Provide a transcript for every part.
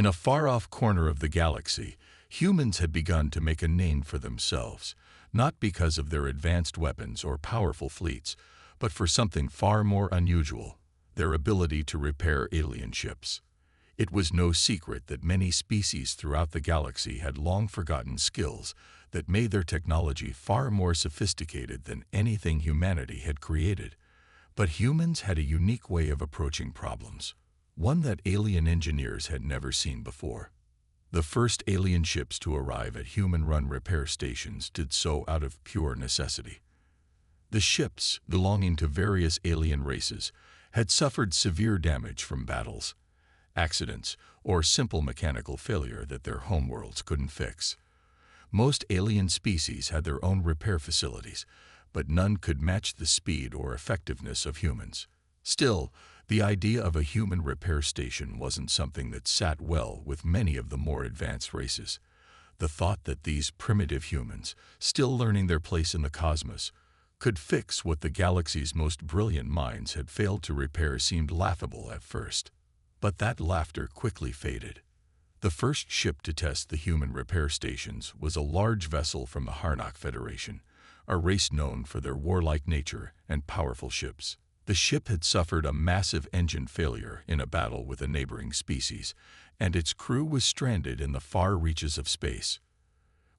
In a far-off corner of the galaxy, humans had begun to make a name for themselves, not because of their advanced weapons or powerful fleets, but for something far more unusual: their ability to repair alien ships. It was no secret that many species throughout the galaxy had long forgotten skills that made their technology far more sophisticated than anything humanity had created. But humans had a unique way of approaching problems, one that alien engineers had never seen before. The first alien ships to arrive at human-run repair stations did so out of pure necessity. The ships, belonging to various alien races, had suffered severe damage from battles, accidents, or simple mechanical failure that their homeworlds couldn't fix. Most alien species had their own repair facilities, but none could match the speed or effectiveness of humans. Still, the idea of a human repair station wasn't something that sat well with many of the more advanced races. The thought that these primitive humans, still learning their place in the cosmos, could fix what the galaxy's most brilliant minds had failed to repair seemed laughable at first. But that laughter quickly faded. The first ship to test the human repair stations was a large vessel from the Harnock Federation, a race known for their warlike nature and powerful ships. The ship had suffered a massive engine failure in a battle with a neighboring species, and its crew was stranded in the far reaches of space.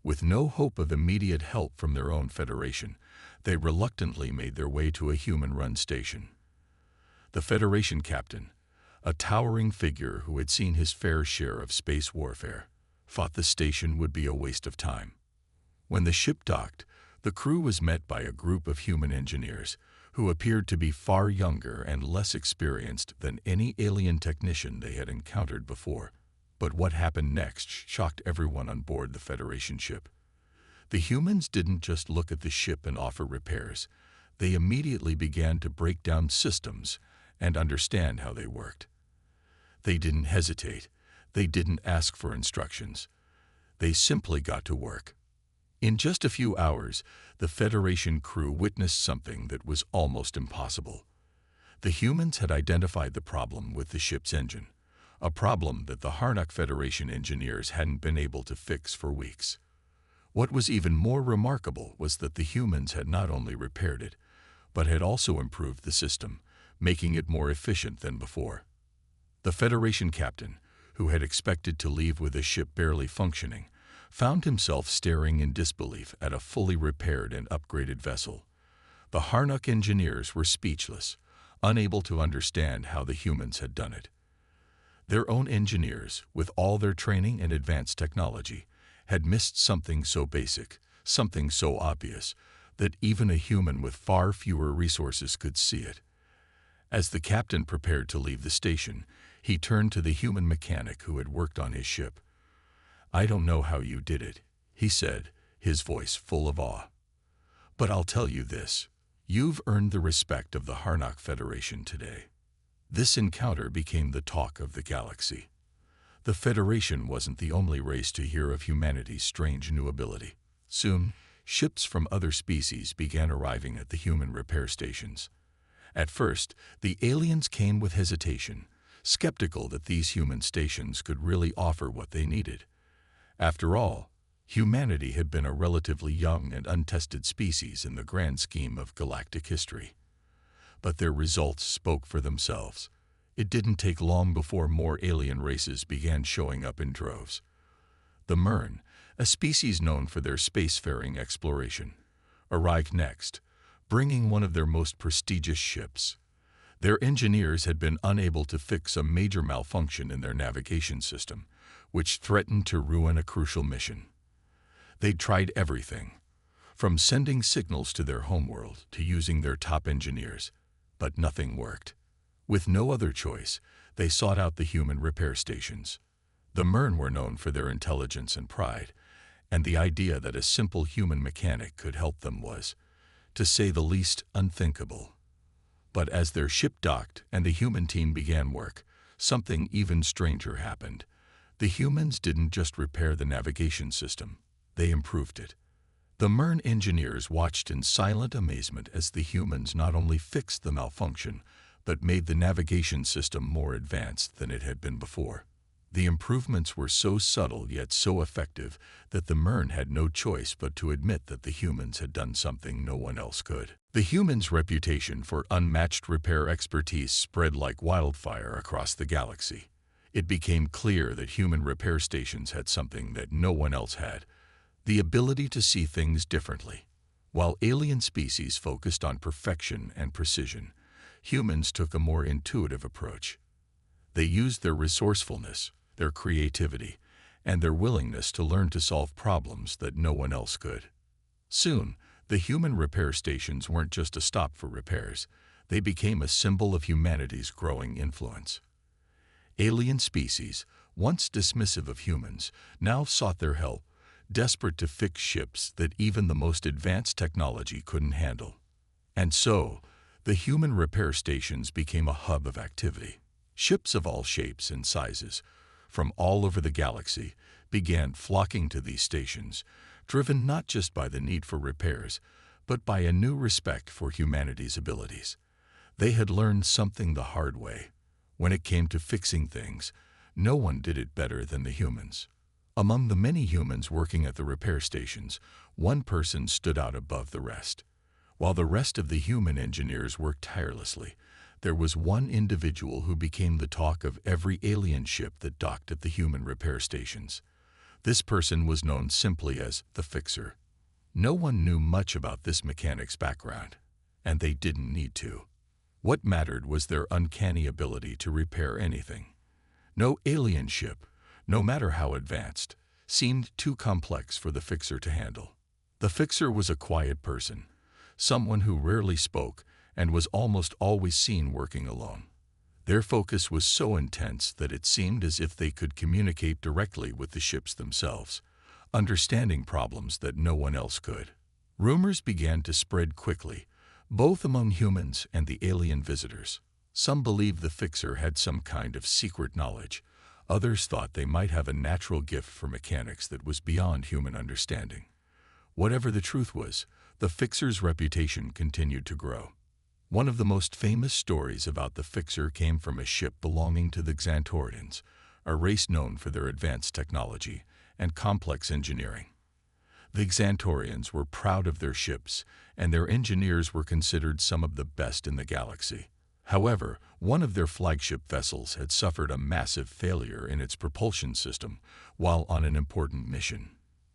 With no hope of immediate help from their own Federation, they reluctantly made their way to a human-run station. The Federation captain, a towering figure who had seen his fair share of space warfare, thought the station would be a waste of time. When the ship docked, the crew was met by a group of human engineers who appeared to be far younger and less experienced than any alien technician they had encountered before. But what happened next shocked everyone on board the Federation ship. The humans didn't just look at the ship and offer repairs. They immediately began to break down systems and understand how they worked. They didn't hesitate. They didn't ask for instructions. They simply got to work. In just a few hours, the Federation crew witnessed something that was almost impossible. The humans had identified the problem with the ship's engine, a problem that the Harnock Federation engineers hadn't been able to fix for weeks. What was even more remarkable was that the humans had not only repaired it, but had also improved the system, making it more efficient than before. The Federation captain, who had expected to leave with the ship barely functioning, found himself staring in disbelief at a fully repaired and upgraded vessel. The Harnock engineers were speechless, unable to understand how the humans had done it. Their own engineers, with all their training and advanced technology, had missed something so basic, something so obvious, that even a human with far fewer resources could see it. As the captain prepared to leave the station, he turned to the human mechanic who had worked on his ship. "I don't know how you did it," he said, his voice full of awe. "But I'll tell you this. You've earned the respect of the Harnock Federation today." This encounter became the talk of the galaxy. The Federation wasn't the only race to hear of humanity's strange new ability. Soon, ships from other species began arriving at the human repair stations. At first, the aliens came with hesitation, skeptical that these human stations could really offer what they needed. After all, humanity had been a relatively young and untested species in the grand scheme of galactic history. But their results spoke for themselves. It didn't take long before more alien races began showing up in droves. The Myrn, a species known for their spacefaring exploration, arrived next, bringing one of their most prestigious ships. Their engineers had been unable to fix a major malfunction in their navigation system, which threatened to ruin a crucial mission. They'd tried everything, from sending signals to their homeworld to using their top engineers, but nothing worked. With no other choice, they sought out the human repair stations. The Myrn were known for their intelligence and pride, and the idea that a simple human mechanic could help them was, to say the least, unthinkable. But as their ship docked and the human team began work, something even stranger happened. The humans didn't just repair the navigation system, they improved it. The Myrn engineers watched in silent amazement as the humans not only fixed the malfunction, but made the navigation system more advanced than it had been before. The improvements were so subtle yet so effective that the Mern had no choice but to admit that the humans had done something no one else could. The humans' reputation for unmatched repair expertise spread like wildfire across the galaxy. It became clear that human repair stations had something that no one else had: the ability to see things differently. While alien species focused on perfection and precision, humans took a more intuitive approach. They used their resourcefulness, their creativity, and their willingness to learn to solve problems that no one else could. Soon, the human repair stations weren't just a stop for repairs. They became a symbol of humanity's growing influence. Alien species, once dismissive of humans, now sought their help, desperate to fix ships that even the most advanced technology couldn't handle. And so, the human repair stations became a hub of activity. Ships of all shapes and sizes, from all over the galaxy, began flocking to these stations, driven not just by the need for repairs, but by a new respect for humanity's abilities. They had learned something the hard way. When it came to fixing things, no one did it better than the humans. Among the many humans working at the repair stations, one person stood out above the rest. While the rest of the human engineers worked tirelessly, there was one individual who became the talk of every alien ship that docked at the human repair stations. This person was known simply as the Fixer. No one knew much about this mechanic's background, and they didn't need to. What mattered was their uncanny ability to repair anything. No alien ship, no matter how advanced, seemed too complex for the Fixer to handle. The Fixer was a quiet person, someone who rarely spoke and was almost always seen working alone. Their focus was so intense that it seemed as if they could communicate directly with the ships themselves, understanding problems that no one else could. Rumors began to spread quickly, both among humans and the alien visitors. Some believed the Fixer had some kind of secret knowledge. Others thought they might have a natural gift for mechanics that was beyond human understanding. Whatever the truth was, the Fixer's reputation continued to grow. One of the most famous stories about the Fixer came from a ship belonging to the Xantorians, a race known for their advanced technology and complex engineering. The Xantorians were proud of their ships, and their engineers were considered some of the best in the galaxy. However, one of their flagship vessels had suffered a massive failure in its propulsion system while on an important mission.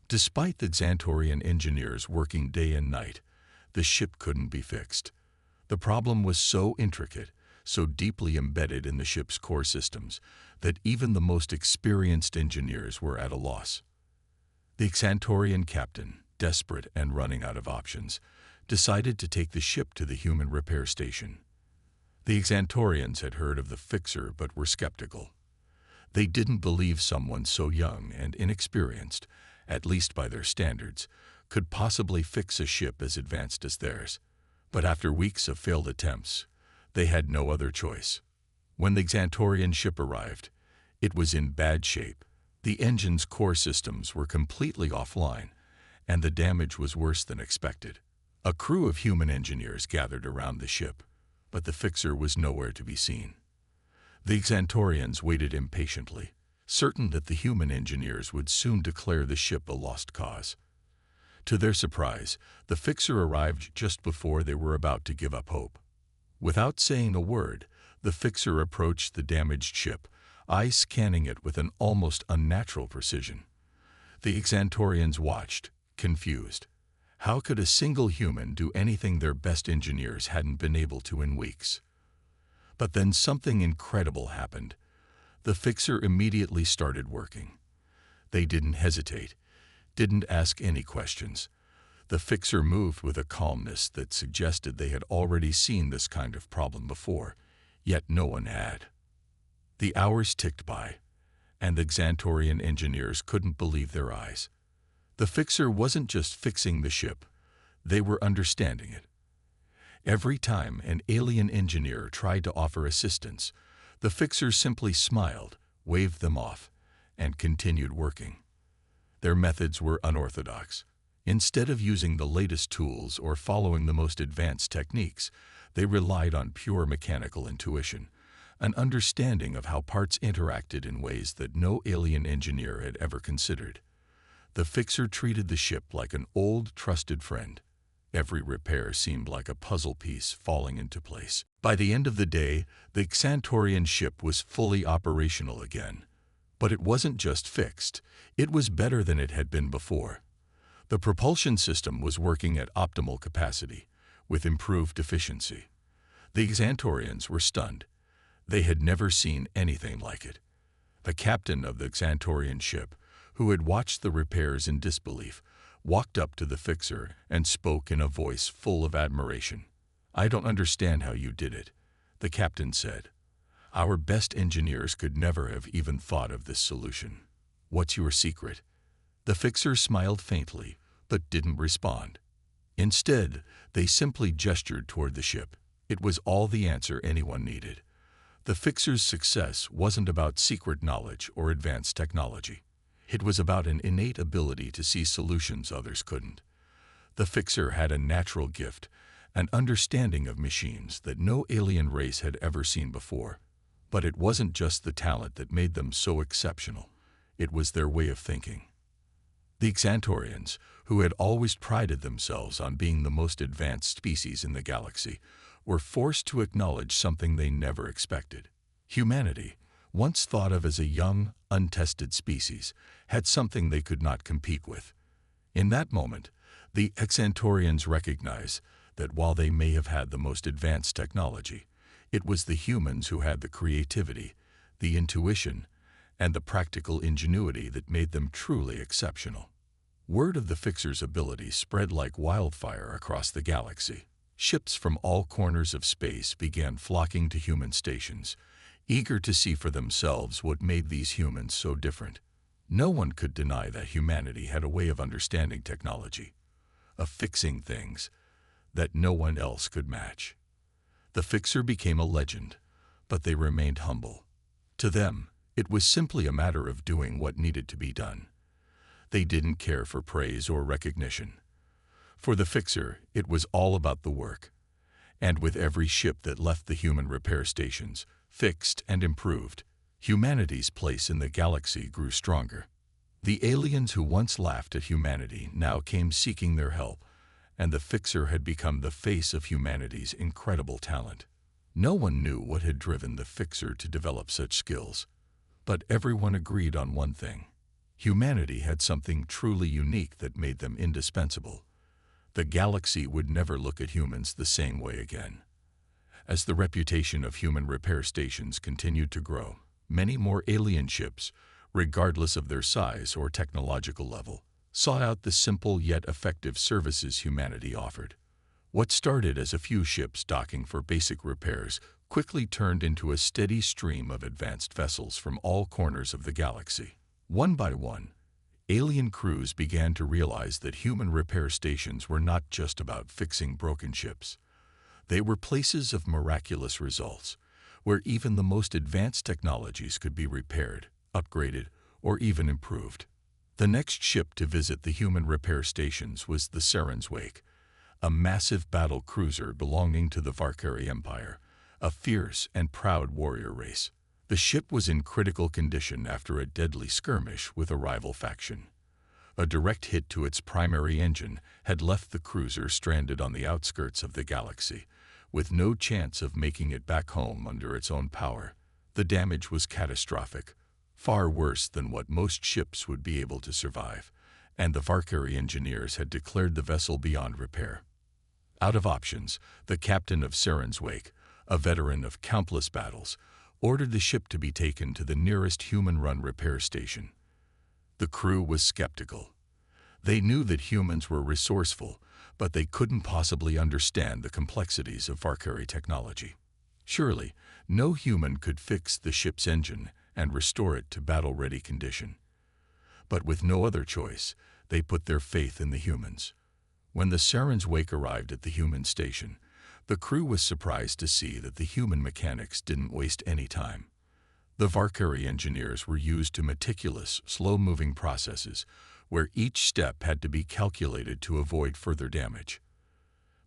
Despite the Xantorian engineers working day and night, the ship couldn't be fixed. The problem was so intricate, so deeply embedded in the ship's core systems, that even the most experienced engineers were at a loss. The Xantorian captain, desperate and running out of options, decided to take the ship to the human repair station. The Xantorians had heard of the Fixer but were skeptical. They didn't believe someone so young and inexperienced, at least by their standards, could possibly fix a ship as advanced as theirs. But after weeks of failed attempts, they had no other choice. When the Xantorian ship arrived, it was in bad shape. The engine's core systems were completely offline, and the damage was worse than expected. A crew of human engineers gathered around the ship, but the Fixer was nowhere to be seen. The Xantorians waited impatiently, certain that the human engineers would soon declare the ship a lost cause. To their surprise, the Fixer arrived just before they were about to give up hope. Without saying a word, the Fixer approached the damaged ship, eyes scanning it with an almost unnatural precision. The Xantorians watched, confused. How could a single human do anything their best engineers hadn't been able to in weeks? But then something incredible happened. The Fixer immediately started working. They didn't hesitate, didn't ask any questions. The Fixer moved with a calmness that suggested they had already seen this kind of problem before, yet no one had. The hours ticked by, and the Xantorian engineers couldn't believe their eyes. The Fixer wasn't just fixing the ship, they were understanding it. Every time an alien engineer tried to offer assistance, the Fixer simply smiled, waved them off, and continued working. Their methods were unorthodox. Instead of using the latest tools or following the most advanced techniques, they relied on pure mechanical intuition, an understanding of how parts interacted in ways that no alien engineer had ever considered. The fixer treated the ship like an old, trusted friend. Every repair seemed like a puzzle piece falling into place. By the end of the day, the Xantorian ship was fully operational again. But it wasn't just fixed, it was better than it had been before. The propulsion system was working at optimal capacity, with improved efficiency. The Xantorians were stunned. They had never seen anything like it. The captain of the Xantorian ship, who had watched the repairs in disbelief, walked up to the fixer and spoke in a voice full of admiration. "I don't understand how you did it," the captain said. "Our best engineers could never have even thought of this solution. What's your secret?" The fixer smiled faintly, but didn't respond. Instead, they simply gestured toward the ship. It was all the answer anyone needed. The fixer's success wasn't about secret knowledge or advanced technology. It was about an innate ability to see solutions others couldn't. The fixer had a natural gift, an understanding of machines that no alien race had ever seen before. But it wasn't just the talent that made them so exceptional. It was their way of thinking. The Xantorians, who had always prided themselves on being the most advanced species in the galaxy, were forced to acknowledge something they never expected. Humanity, once thought of as a young, untested species, had something they could not compete with. In that moment, the Xantorians recognized that while they may have had the most advanced technology, it was the humans who had the creativity, the intuition, and the practical ingenuity that made them truly exceptional. Word of the fixer's ability spread like wildfire across the galaxy. Ships from all corners of space began flocking to human stations, eager to see for themselves what made these humans so different. No one could deny that humanity had a way of understanding technology, of fixing things that no one else could match. The fixer became a legend, but they remained humble. To them, it was simply a matter of doing what needed to be done. They didn't care for praise or recognition. For the fixer, it was all about the work. And with every ship that left the human repair stations, fixed and improved, humanity's place in the galaxy grew stronger. The aliens who once laughed at humanity now came seeking their help, and the fixer had become the face of humanity's incredible talent. No one knew what had driven the fixer to develop such skills. But everyone agreed on one thing. Humanity had something truly unique that made them indispensable. The galaxy would never look at humans the same way again. As the reputation of human repair stations continued to grow, many more alien ships, regardless of their size or technological level, sought out the simple yet effective services humanity offered. What started as a few ships docking for basic repairs quickly turned into a steady stream of advanced vessels from all corners of the galaxy. One by one, alien crews began to realize that human repair stations were not just about fixing broken ships. They were places of miraculous results, where even the most advanced technologies could be repaired, upgraded, or even improved. The next ship to visit the human repair stations was the Saren's Wake, a massive battle cruiser belonging to the Varkari Empire, a fierce and proud warrior race. The ship was in critical condition after a deadly skirmish with a rival faction. A direct hit to its primary engine had left the cruiser stranded on the outskirts of the galaxy, with no chance of making it back home under its own power. The damage was catastrophic, far worse than what most ships would be able to survive, and the Varkari engineers had declared the vessel beyond repair. Out of options, the captain of Saren's Wake, a veteran of countless battles, ordered the ship to be taken to the nearest human-run repair station. The crew was skeptical. They knew that humans were resourceful, but they couldn't possibly understand the complexities of Varkari technology. Surely, no human could fix the ship's engine and restore it to battle-ready condition. But with no other choice, they put their faith in the humans. When the Saren's Wake arrived at the human station, the crew was surprised to see that the human mechanics didn't waste any time. The Varkari engineers were used to meticulous, slow-moving processes, where each step had to be calculated to avoid further damage.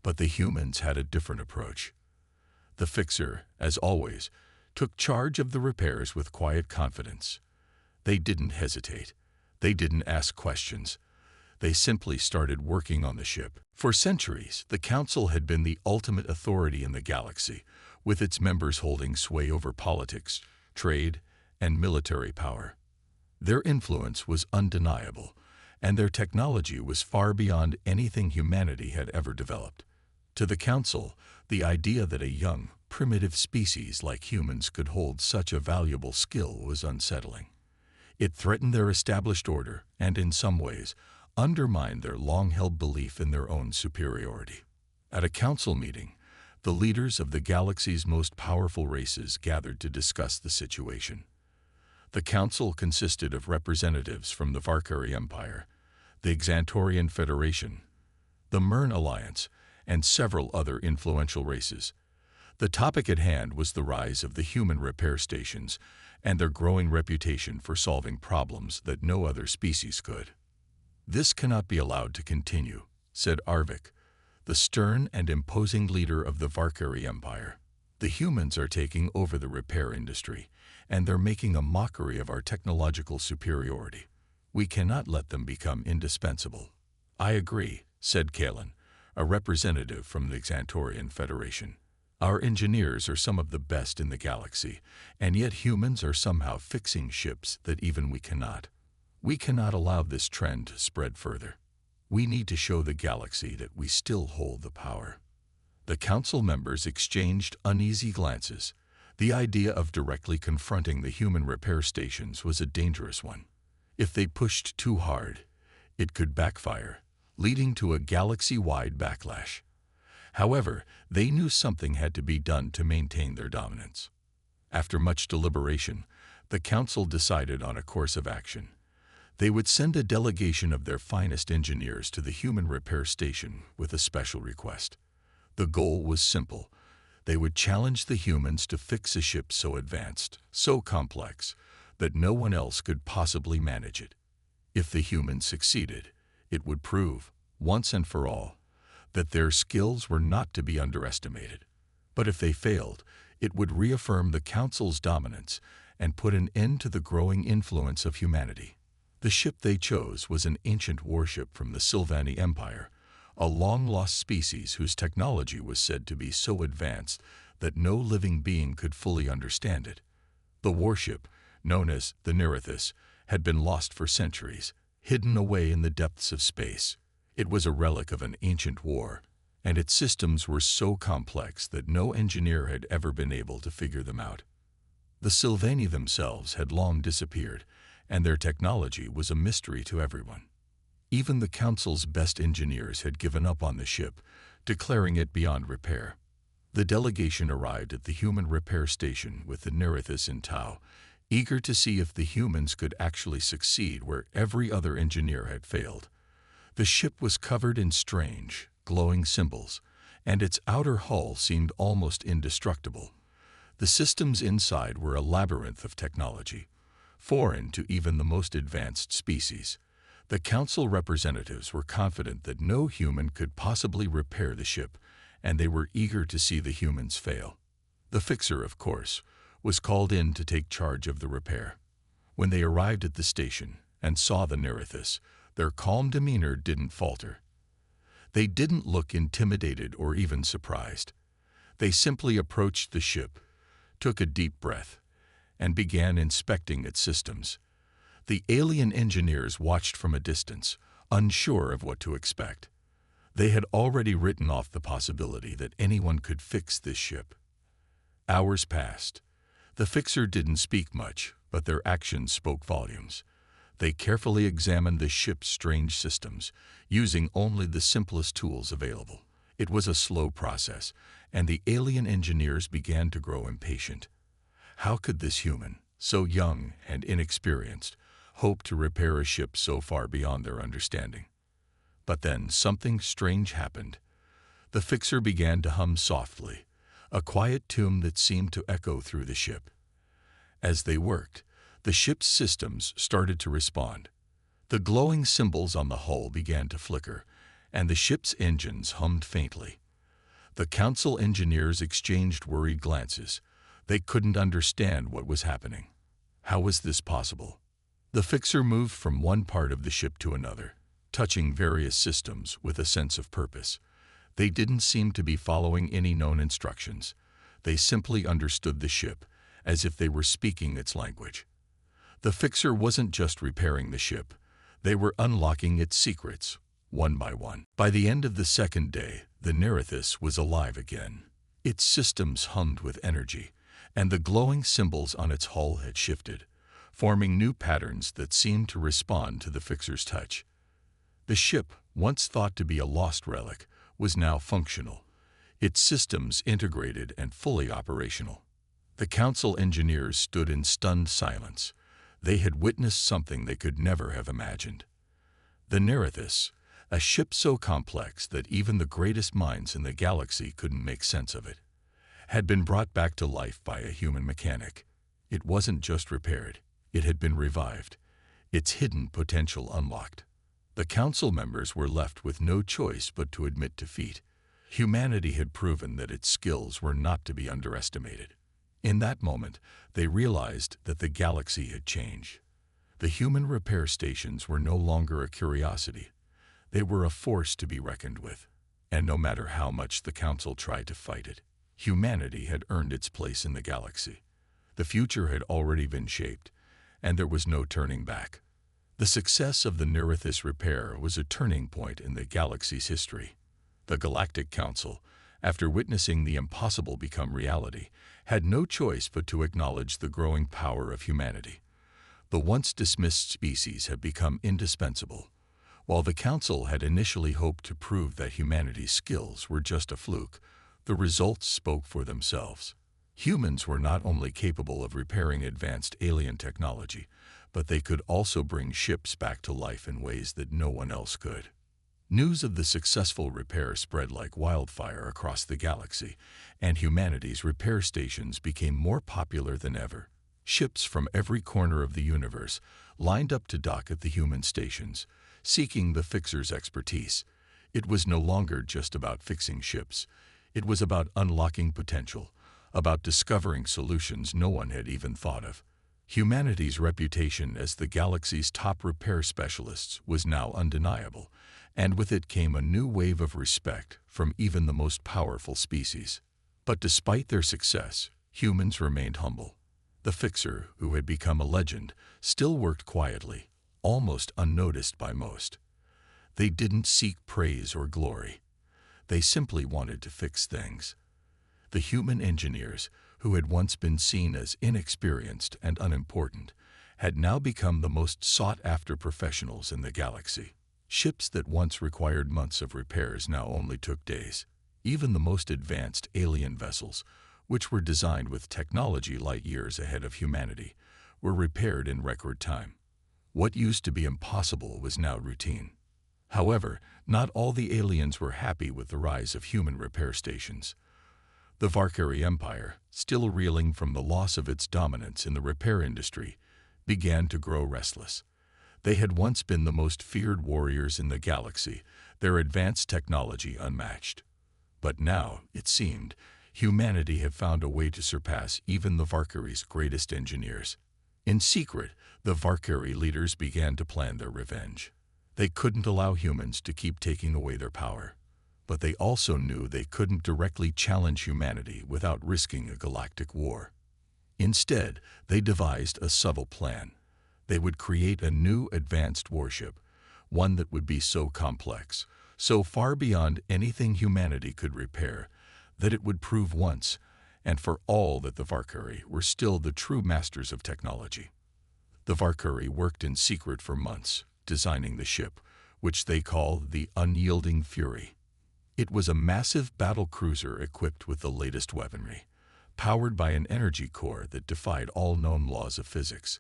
But the humans had a different approach. The fixer, as always, took charge of the repairs with quiet confidence. They didn't hesitate. They didn't ask questions. They simply started working on the ship. For centuries, the Council had been the ultimate authority in the galaxy, with its members holding sway over politics, trade, and military power. Their influence was undeniable, and their technology was far beyond anything humanity had ever developed. To the Council, the idea that a young, primitive species like humans could hold such a valuable skill was unsettling. It threatened their established order and, in some ways, undermined their long-held belief in their own superiority. At a council meeting, the leaders of the galaxy's most powerful races gathered to discuss the situation. The council consisted of representatives from the Varkari Empire, the Xantorian Federation, the Mern Alliance, and several other influential races. The topic at hand was the rise of the human repair stations and their growing reputation for solving problems that no other species could. "This cannot be allowed to continue," said Arvik, the stern and imposing leader of the Varkari Empire. "The humans are taking over the repair industry, and they're making a mockery of our technological superiority. We cannot let them become indispensable." "I agree," said Kalen, a representative from the Xantorian Federation. "Our engineers are some of the best in the galaxy, and yet humans are somehow fixing ships that even we cannot. We cannot allow this trend to spread further. We need to show the galaxy that we still hold the power." The council members exchanged uneasy glances. The idea of directly confronting the human repair stations was a dangerous one. If they pushed too hard, it could backfire, leading to a galaxy-wide backlash. However, they knew something had to be done to maintain their dominance. After much deliberation, the council decided on a course of action. They would send a delegation of their finest engineers to the human repair station with a special request. The goal was simple. They would challenge the humans to fix a ship so advanced, so complex, that no one else could possibly manage it. If the humans succeeded, it would prove, once and for all, that their skills were not to be underestimated. But if they failed, it would reaffirm the Council's dominance and put an end to the growing influence of humanity. The ship they chose was an ancient warship from the Sylvani Empire, a long-lost species whose technology was said to be so advanced that no living being could fully understand it. The warship, known as the Nerithus, had been lost for centuries, hidden away in the depths of space. It was a relic of an ancient war, and its systems were so complex that no engineer had ever been able to figure them out. The Sylvani themselves had long disappeared, and their technology was a mystery to everyone. Even the Council's best engineers had given up on the ship, declaring it beyond repair. The delegation arrived at the human repair station with the Nerithus in tow, eager to see if the humans could actually succeed where every other engineer had failed. The ship was covered in strange, glowing symbols, and its outer hull seemed almost indestructible. The systems inside were a labyrinth of technology, foreign to even the most advanced species. The Council representatives were confident that no human could possibly repair the ship, and they were eager to see the humans fail. The fixer, of course, was called in to take charge of the repair. When they arrived at the station and saw the Nerithus, their calm demeanor didn't falter. They didn't look intimidated or even surprised. They simply approached the ship, took a deep breath, and began inspecting its systems. The alien engineers watched from a distance, unsure of what to expect. They had already written off the possibility that anyone could fix this ship. Hours passed. The fixer didn't speak much, but their actions spoke volumes. They carefully examined the ship's strange systems, using only the simplest tools available. It was a slow process, and the alien engineers began to grow impatient. How could this human, so young and inexperienced, hope to repair a ship so far beyond their understanding? But then something strange happened. The fixer began to hum softly, a quiet tune that seemed to echo through the ship. As they worked, the ship's systems started to respond. The glowing symbols on the hull began to flicker, and the ship's engines hummed faintly. The Council engineers exchanged worried glances. They couldn't understand what was happening. How was this possible? The fixer moved from one part of the ship to another, touching various systems with a sense of purpose. They didn't seem to be following any known instructions. They simply understood the ship, as if they were speaking its language. The fixer wasn't just repairing the ship. They were unlocking its secrets, one by one. By the end of the second day, the Nereithis was alive again. Its systems hummed with energy, and the glowing symbols on its hull had shifted, forming new patterns that seemed to respond to the fixer's touch. The ship, once thought to be a lost relic, was now functional, its systems integrated and fully operational. The council engineers stood in stunned silence. They had witnessed something they could never have imagined. The Nereithis, a ship so complex that even the greatest minds in the galaxy couldn't make sense of it, had been brought back to life by a human mechanic. It wasn't just repaired, it had been revived, its hidden potential unlocked. The council members were left with no choice but to admit defeat. Humanity had proven that its skills were not to be underestimated. In that moment, they realized that the galaxy had changed. The human repair stations were no longer a curiosity. They were a force to be reckoned with. And no matter how much the council tried to fight it, humanity had earned its place in the galaxy. The future had already been shaped, and there was no turning back. The success of the Nereithis repair was a turning point in the galaxy's history. The Galactic Council, after witnessing the impossible become reality, had no choice but to acknowledge the growing power of humanity. The once dismissed species had become indispensable. While the Council had initially hoped to prove that humanity's skills were just a fluke, the results spoke for themselves. Humans were not only capable of repairing advanced alien technology, but they could also bring ships back to life in ways that no one else could. News of the successful repair spread like wildfire across the galaxy, and humanity's repair stations became more popular than ever. Ships from every corner of the universe lined up to dock at the human stations, seeking the fixer's expertise. It was no longer just about fixing ships. It was about unlocking potential, about discovering solutions no one had even thought of. Humanity's reputation as the galaxy's top repair specialists was now undeniable, and with it came a new wave of respect from even the most powerful species. But despite their success, humans remained humble. The fixer, who had become a legend, still worked quietly, almost unnoticed by most. They didn't seek praise or glory. They simply wanted to fix things. The human engineers, who had once been seen as inexperienced and unimportant, had now become the most sought-after professionals in the galaxy. Ships that once required months of repairs now only took days. Even the most advanced alien vessels, which were designed with technology light years ahead of humanity, were repaired in record time. What used to be impossible was now routine. However, not all the aliens were happy with the rise of human repair stations. The Valkyrie Empire, still reeling from the loss of its dominance in the repair industry, began to grow restless. They had once been the most feared warriors in the galaxy, their advanced technology unmatched. But now, it seemed, humanity had found a way to surpass even the Valkyrie's greatest engineers. In secret, the Valkyrie leaders began to plan their revenge. They couldn't allow humans to keep taking away their power. But they also knew they couldn't directly challenge humanity without risking a galactic war. Instead, they devised a subtle plan. They would create a new advanced warship, one that would be so complex, so far beyond anything humanity could repair, that it would prove once and for all that the Valkyrie were still the true masters of technology. The Valkyrie worked in secret for months, designing the ship, which they called the Unyielding Fury. It was a massive battle cruiser equipped with the latest weaponry, powered by an energy core that defied all known laws of physics.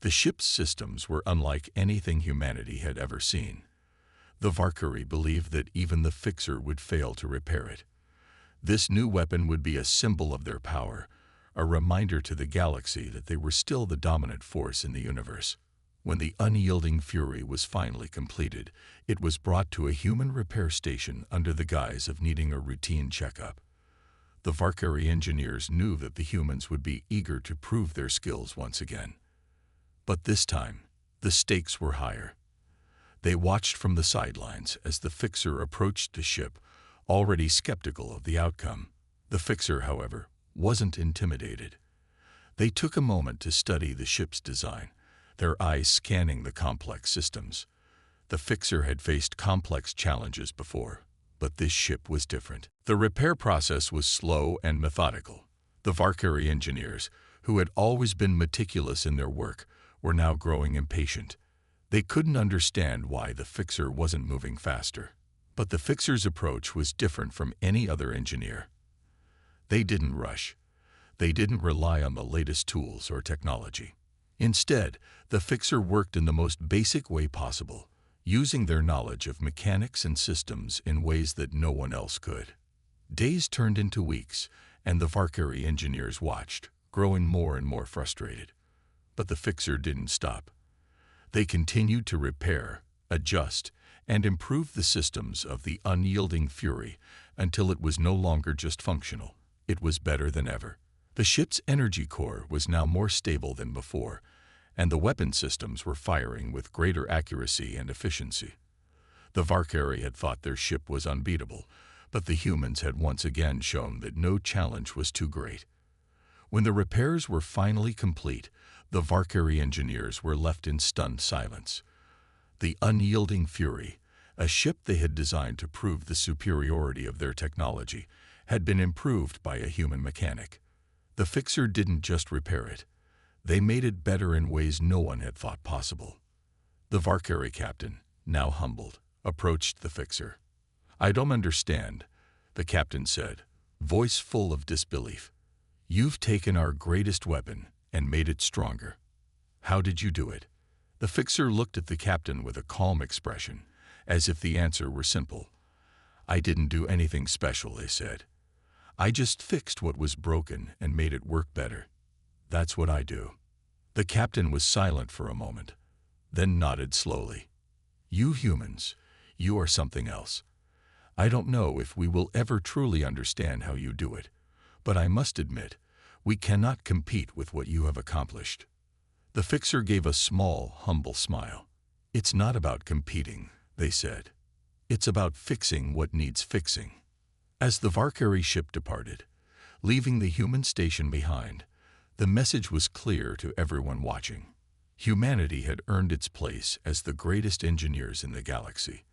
The ship's systems were unlike anything humanity had ever seen. The Valkyrie believed that even the fixer would fail to repair it. This new weapon would be a symbol of their power, a reminder to the galaxy that they were still the dominant force in the universe. When the Unyielding Fury was finally completed, it was brought to a human repair station under the guise of needing a routine checkup. The Valkyrie engineers knew that the humans would be eager to prove their skills once again. But this time, the stakes were higher. They watched from the sidelines as the Fixer approached the ship, already skeptical of the outcome. The Fixer, however, wasn't intimidated. They took a moment to study the ship's design, their eyes scanning the complex systems. The Fixer had faced complex challenges before, but this ship was different. The repair process was slow and methodical. The Valkyrie engineers, who had always been meticulous in their work, were now growing impatient. They couldn't understand why the Fixer wasn't moving faster. But the Fixer's approach was different from any other engineer. They didn't rush. They didn't rely on the latest tools or technology. Instead, the Fixer worked in the most basic way possible, using their knowledge of mechanics and systems in ways that no one else could. Days turned into weeks, and the Valkyrie engineers watched, growing more and more frustrated. But the Fixer didn't stop. They continued to repair, adjust, and improve the systems of the unyielding Fury until it was no longer just functional. It was better than ever. The ship's energy core was now more stable than before, and the weapon systems were firing with greater accuracy and efficiency. The Valkyrie had thought their ship was unbeatable, but the humans had once again shown that no challenge was too great. When the repairs were finally complete, the Valkyrie engineers were left in stunned silence. The unyielding Fury, a ship they had designed to prove the superiority of their technology, had been improved by a human mechanic. The Fixer didn't just repair it. They made it better in ways no one had thought possible. The Valkyrie captain, now humbled, approached the Fixer. "I don't understand," the captain said, voice full of disbelief. "You've taken our greatest weapon and made it stronger. How did you do it?" The Fixer looked at the captain with a calm expression, as if the answer were simple. "I didn't do anything special," they said. "I just fixed what was broken and made it work better. That's what I do." The captain was silent for a moment, then nodded slowly. "You humans, you are something else. I don't know if we will ever truly understand how you do it, but I must admit, we cannot compete with what you have accomplished." The Fixer gave a small, humble smile. "It's not about competing," they said. "It's about fixing what needs fixing." As the Valkyrie ship departed, leaving the human station behind, the message was clear to everyone watching. Humanity had earned its place as the greatest engineers in the galaxy.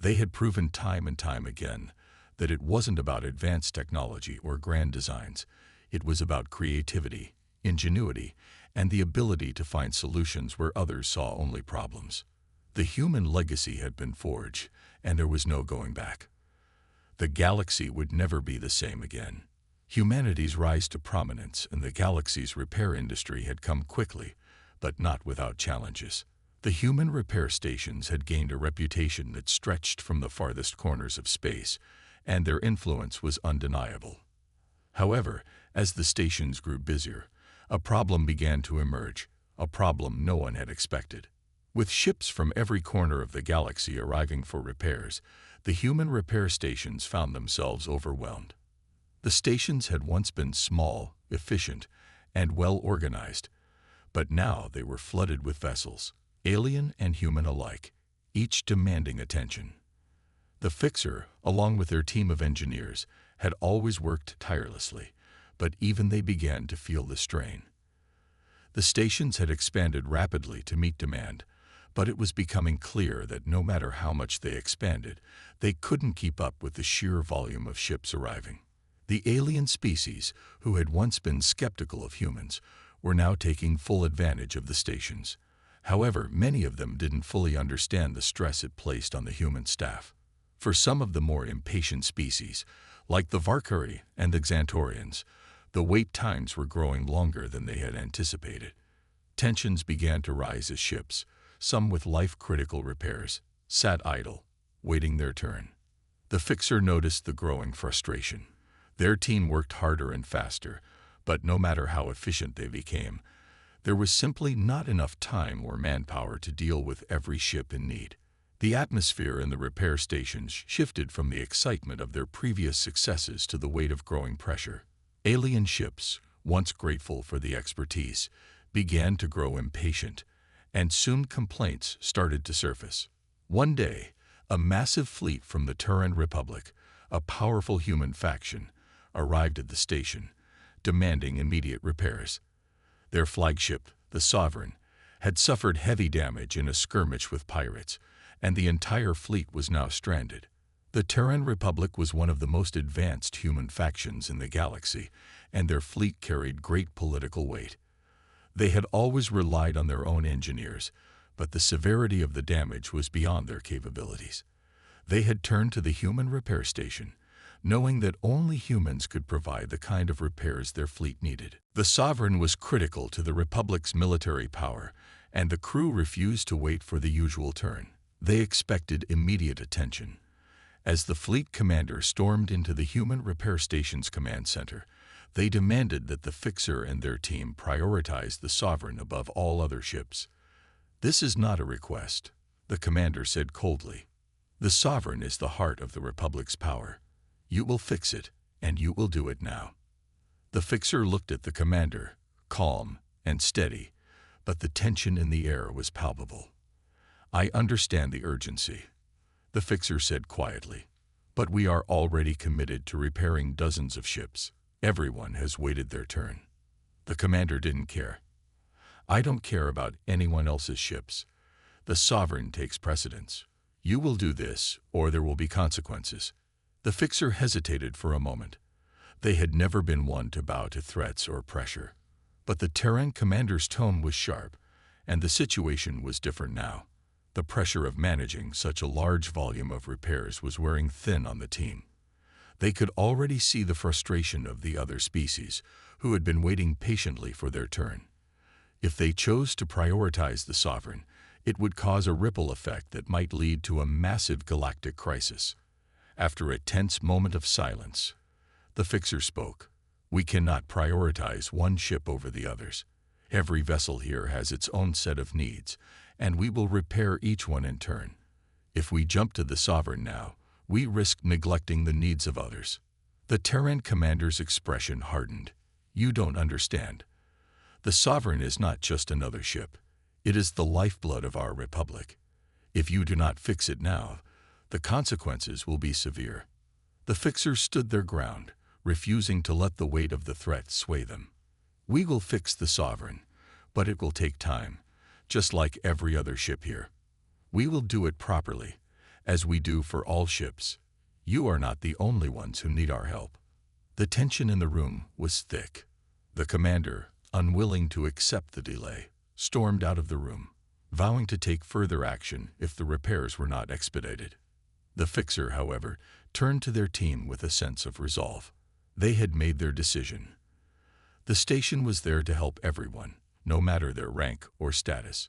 They had proven time and time again that it wasn't about advanced technology or grand designs. It was about creativity, ingenuity, and the ability to find solutions where others saw only problems. The human legacy had been forged, and there was no going back. The galaxy would never be the same again. Humanity's rise to prominence in the galaxy's repair industry had come quickly, but not without challenges. The human repair stations had gained a reputation that stretched from the farthest corners of space, and their influence was undeniable. However, as the stations grew busier, a problem began to emerge, a problem no one had expected. With ships from every corner of the galaxy arriving for repairs, the human repair stations found themselves overwhelmed. The stations had once been small, efficient, and well organized, but now they were flooded with vessels, alien and human alike, each demanding attention. The Fixer, along with their team of engineers, had always worked tirelessly, but even they began to feel the strain. The stations had expanded rapidly to meet demand, but it was becoming clear that no matter how much they expanded, they couldn't keep up with the sheer volume of ships arriving. The alien species, who had once been skeptical of humans, were now taking full advantage of the stations. However, many of them didn't fully understand the stress it placed on the human staff. For some of the more impatient species, like the Valkyrie and the Xantorians, the wait times were growing longer than they had anticipated. Tensions began to rise as ships, some with life-critical repairs, sat idle, waiting their turn. The Fixer noticed the growing frustration. Their team worked harder and faster, but no matter how efficient they became, there was simply not enough time or manpower to deal with every ship in need. The atmosphere in the repair stations shifted from the excitement of their previous successes to the weight of growing pressure. Alien ships, once grateful for the expertise, began to grow impatient, and soon complaints started to surface. One day, a massive fleet from the Terran Republic, a powerful human faction, arrived at the station, demanding immediate repairs. Their flagship, the Sovereign, had suffered heavy damage in a skirmish with pirates, and the entire fleet was now stranded. The Terran Republic was one of the most advanced human factions in the galaxy, and their fleet carried great political weight. They had always relied on their own engineers, but the severity of the damage was beyond their capabilities. They had turned to the human repair station, knowing that only humans could provide the kind of repairs their fleet needed. The Sovereign was critical to the Republic's military power, and the crew refused to wait for the usual turn. They expected immediate attention. As the fleet commander stormed into the human repair station's command center, they demanded that the Fixer and their team prioritize the Sovereign above all other ships. "This is not a request," the commander said coldly. "The Sovereign is the heart of the Republic's power. You will fix it, and you will do it now." The Fixer looked at the commander, calm and steady, but the tension in the air was palpable. "I understand the urgency," the Fixer said quietly, "but we are already committed to repairing dozens of ships. Everyone has waited their turn." The commander didn't care. "I don't care about anyone else's ships. The Sovereign takes precedence. You will do this, or there will be consequences." The Fixer hesitated for a moment. They had never been one to bow to threats or pressure. But the Terran commander's tone was sharp, and the situation was different now. The pressure of managing such a large volume of repairs was wearing thin on the team. They could already see the frustration of the other species, who had been waiting patiently for their turn. If they chose to prioritize the Sovereign, it would cause a ripple effect that might lead to a massive galactic crisis. After a tense moment of silence, the Fixer spoke. "We cannot prioritize one ship over the others. Every vessel here has its own set of needs, and we will repair each one in turn. If we jump to the Sovereign now, we risk neglecting the needs of others." The Terran commander's expression hardened. "You don't understand. The Sovereign is not just another ship. It is the lifeblood of our Republic. If you do not fix it now, the consequences will be severe." The Fixers stood their ground, refusing to let the weight of the threat sway them. "We will fix the Sovereign, but it will take time, just like every other ship here. We will do it properly, as we do for all ships. You are not the only ones who need our help." The tension in the room was thick. The commander, unwilling to accept the delay, stormed out of the room, vowing to take further action if the repairs were not expedited. The Fixer, however, turned to their team with a sense of resolve. They had made their decision. The station was there to help everyone, no matter their rank or status.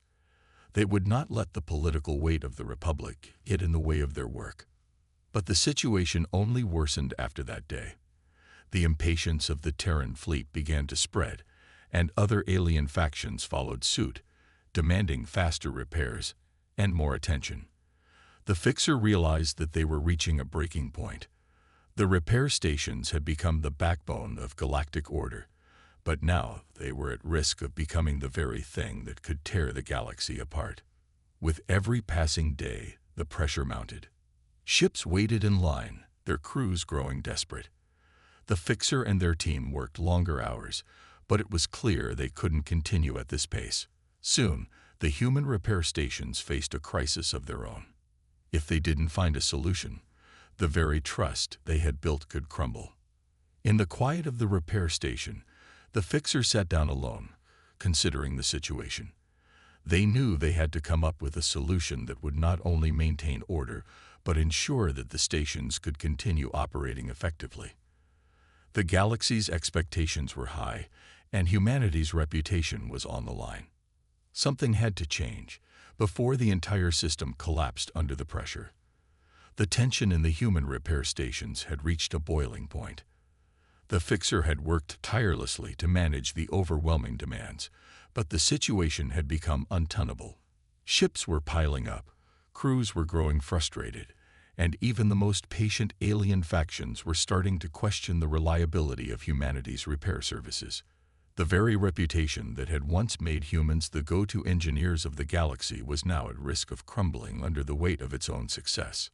They would not let the political weight of the Republic get in the way of their work. But the situation only worsened after that day. The impatience of the Terran fleet began to spread, and other alien factions followed suit, demanding faster repairs and more attention. The Fixer realized that they were reaching a breaking point. The repair stations had become the backbone of galactic order, but now they were at risk of becoming the very thing that could tear the galaxy apart. With every passing day, the pressure mounted. Ships waited in line, their crews growing desperate. The Fixer and their team worked longer hours, but it was clear they couldn't continue at this pace. Soon, the human repair stations faced a crisis of their own. If they didn't find a solution, the very trust they had built could crumble. In the quiet of the repair station, the Fixer sat down alone, considering the situation. They knew they had to come up with a solution that would not only maintain order, but ensure that the stations could continue operating effectively. The galaxy's expectations were high, and humanity's reputation was on the line. Something had to change before the entire system collapsed under the pressure. The tension in the human repair stations had reached a boiling point. The Fixer had worked tirelessly to manage the overwhelming demands, but the situation had become untenable. Ships were piling up, Crews were growing frustrated, and even the most patient alien factions were starting to question the reliability of humanity's repair services. The very reputation that had once made humans the go-to engineers of the galaxy was now at risk of crumbling under the weight of its own success.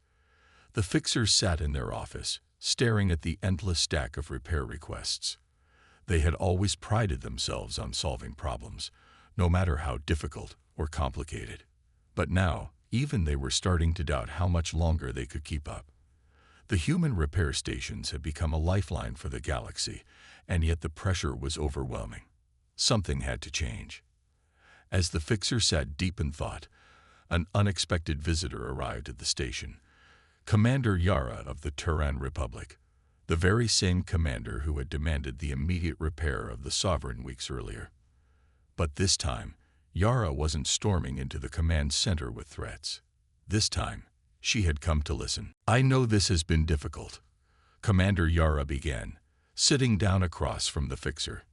The fixers sat in their office, staring at the endless stack of repair requests. They had always prided themselves on solving problems, no matter how difficult or complicated. But now, even they were starting to doubt how much longer they could keep up. The human repair stations had become a lifeline for the galaxy, and yet the pressure was overwhelming. Something had to change. As the fixer sat deep in thought, an unexpected visitor arrived at the station. Commander Yara of the Terran Republic, the very same commander who had demanded the immediate repair of the Sovereign weeks earlier. But this time, Yara wasn't storming into the command center with threats. This time, she had come to listen. "I know this has been difficult," Commander Yara began, sitting down across from the fixer.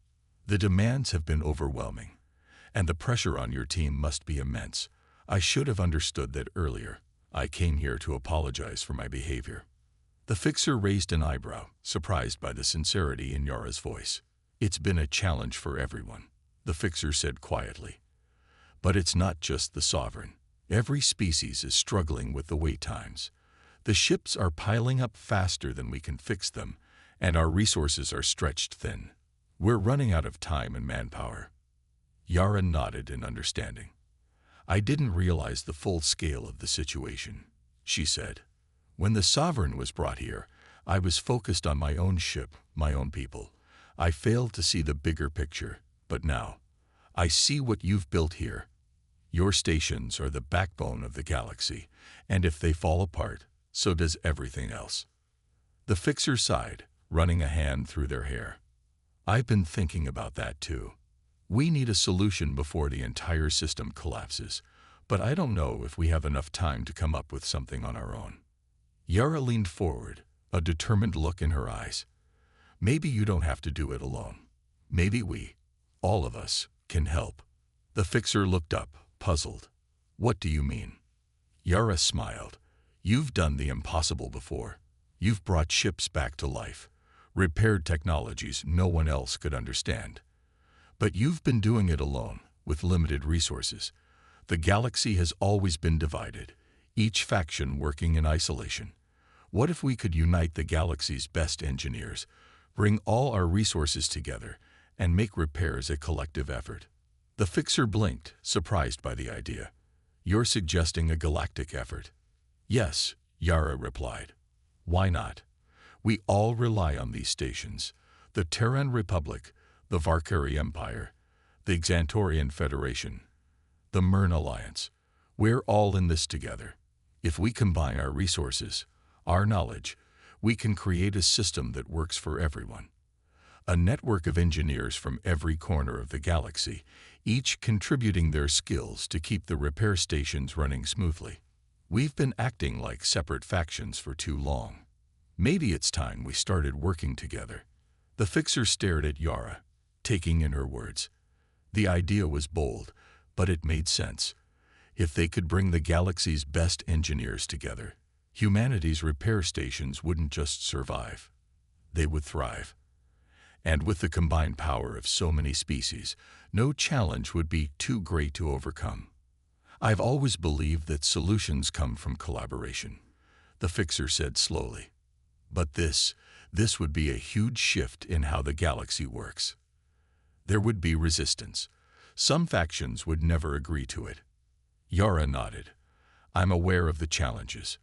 "The demands have been overwhelming, and the pressure on your team must be immense. I should have understood that earlier. I came here to apologize for my behavior." The fixer raised an eyebrow, surprised by the sincerity in Yara's voice. "It's been a challenge for everyone," the fixer said quietly. "But it's not just the Sovereign. Every species is struggling with the wait times. The ships are piling up faster than we can fix them, and our resources are stretched thin. We're running out of time and manpower." Yara nodded in understanding. "I didn't realize the full scale of the situation," she said. "When the Sovereign was brought here, I was focused on my own ship, my own people. I failed to see the bigger picture, but now, I see what you've built here. Your stations are the backbone of the galaxy, and if they fall apart, so does everything else." The fixer sighed, running a hand through their hair. "I've been thinking about that too. We need a solution before the entire system collapses, but I don't know if we have enough time to come up with something on our own." Yara leaned forward, a determined look in her eyes. "Maybe you don't have to do it alone. Maybe we, all of us, can help." The fixer looked up, puzzled. "What do you mean?" Yara smiled. "You've done the impossible before. You've brought ships back to life, repaired technologies no one else could understand. But you've been doing it alone, with limited resources. The galaxy has always been divided, each faction working in isolation. What if we could unite the galaxy's best engineers, bring all our resources together, and make repairs a collective effort?" The fixer blinked, surprised by the idea. "You're suggesting a galactic effort?" "Yes," Yara replied. "Why not? We all rely on these stations. The Terran Republic, the Varkari Empire, the Xantorian Federation, the Myrn Alliance. We're all in this together. If we combine our resources, our knowledge, we can create a system that works for everyone. A network of engineers from every corner of the galaxy, each contributing their skills to keep the repair stations running smoothly. We've been acting like separate factions for too long. Maybe it's time we started working together." The fixer stared at Yara, taking in her words. The idea was bold, but it made sense. If they could bring the galaxy's best engineers together, humanity's repair stations wouldn't just survive. They would thrive. And with the combined power of so many species, no challenge would be too great to overcome. "I've always believed that solutions come from collaboration," the fixer said slowly. "But this would be a huge shift in how the galaxy works. There would be resistance. Some factions would never agree to it." Yara nodded. "I'm aware of the challenges,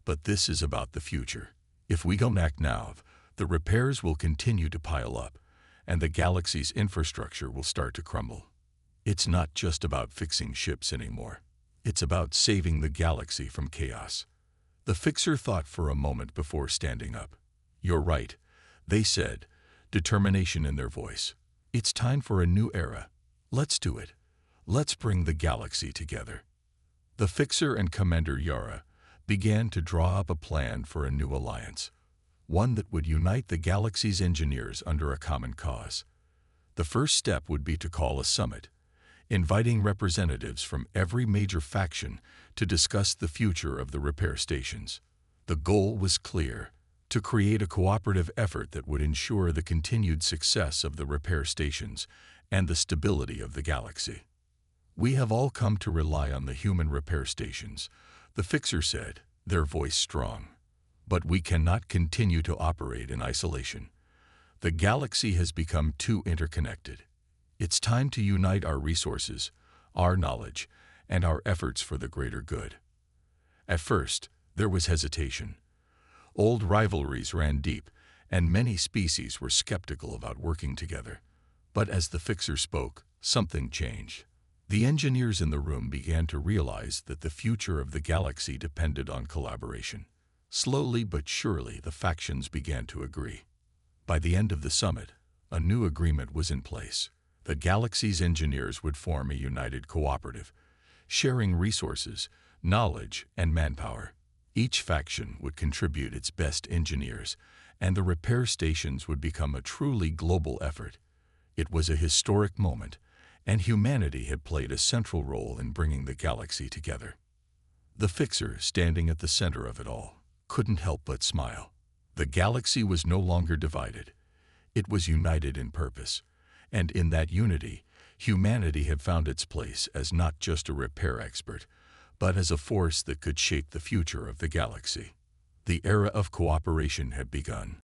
but this is about the future. If we don't act now, the repairs will continue to pile up, and the galaxy's infrastructure will start to crumble. It's not just about fixing ships anymore. It's about saving the galaxy from chaos." The fixer thought for a moment before standing up. "You're right," they said, determination in their voice. "It's time for a new era. Let's do it. Let's bring the galaxy together." The fixer and Commander Yara began to draw up a plan for a new alliance, one that would unite the galaxy's engineers under a common cause. The first step would be to call a summit, inviting representatives from every major faction to discuss the future of the repair stations. The goal was clear: to create a cooperative effort that would ensure the continued success of the repair stations and the stability of the galaxy. "We have all come to rely on the human repair stations," the fixer said, their voice strong. "But we cannot continue to operate in isolation. The galaxy has become too interconnected. It's time to unite our resources, our knowledge, and our efforts for the greater good." At first, there was hesitation. Old rivalries ran deep, and many species were skeptical about working together. But as the fixer spoke, something changed. The engineers in the room began to realize that the future of the galaxy depended on collaboration. Slowly but surely, the factions began to agree. By the end of the summit, a new agreement was in place. The galaxy's engineers would form a united cooperative, sharing resources, knowledge, and manpower. Each faction would contribute its best engineers, and the repair stations would become a truly global effort. It was a historic moment, and humanity had played a central role in bringing the galaxy together. The fixer, standing at the center of it all, couldn't help but smile. The galaxy was no longer divided. It was united in purpose, and in that unity, humanity had found its place as not just a repair expert, but as a force that could shape the future of the galaxy. The era of cooperation had begun.